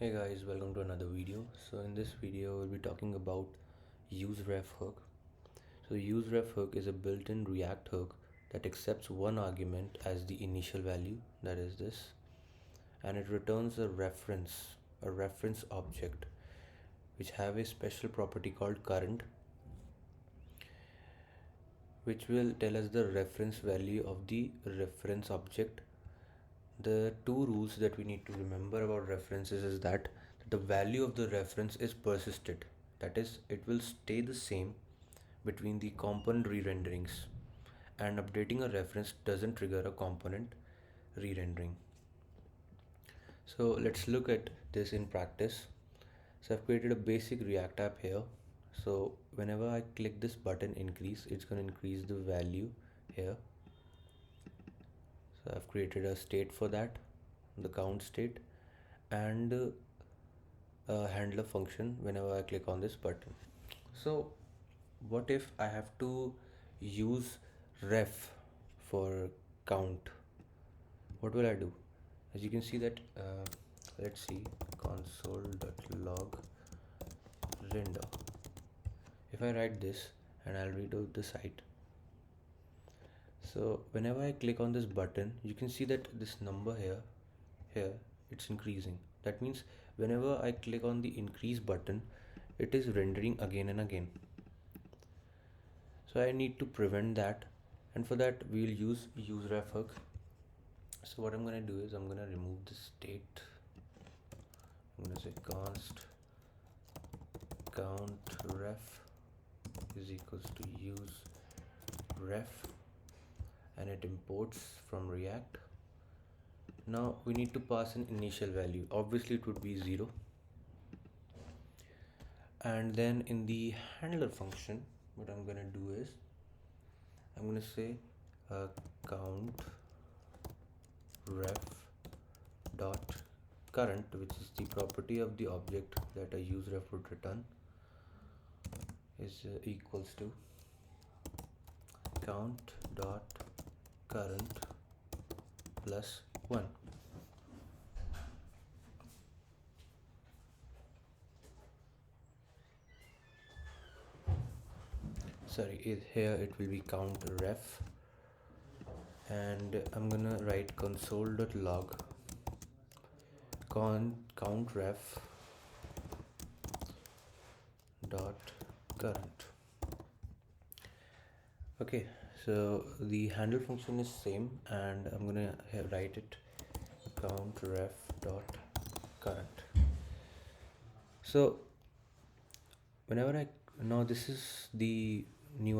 Hey guys, welcome to another video. So in this video we'll be talking about useRef hook. So useRef hook is a built-in React hook that accepts one argument as the initial value, that is this, and it returns a reference object which have a special property called current, which will tell us the reference value of the reference object. The two rules that we need to remember about references is that the value of the reference is persisted. That is, it will stay the same between the component re-renderings, and updating a reference doesn't trigger a component re-rendering. So let's look at this in practice. So I've created a basic React app here. So whenever I click this button increase, it's going to increase the value here. So I've created a state for that, the count state, and a handler function whenever I click on this button. So what if I have to use ref for count? What will I do? As you can see that let's see, console.log render. If I write this and I'll redo the site. So whenever I click on this button, you can see that this number here it's increasing. That means whenever I click on the increase button, it is rendering again and again. So I need to prevent that, and for that we'll use useRef hook. So what I'm gonna do is I'm gonna remove the state. I'm gonna say const count ref is equals to use ref, and it imports from React. Now we need to pass an initial value. Obviously it would be 0, and then in the handler function what I'm gonna do is I'm gonna say count ref dot current, which is the property of the object that a useRef would return, is equals to count dot current plus 1. Sorry, here it will be count ref, and I'm gonna write console.log count ref dot current. Okay, so the handle function is same, and I'm gonna write it count ref dot current. So whenever I now this is the new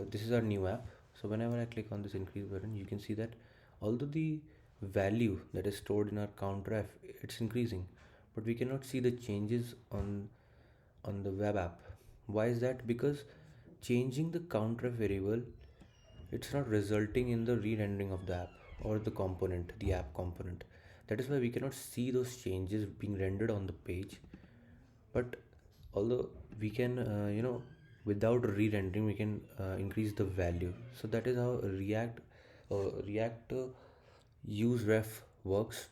this is our new app. So whenever I click on this increase button, you can see that although the value that is stored in our count ref, it's increasing, but we cannot see the changes on the web app. Why is that? Because changing the count ref variable, it's not resulting in the re-rendering of the app or the app component. That is why we cannot see those changes being rendered on the page. But although we can without re-rendering we can increase the value. So that is how react useRef works.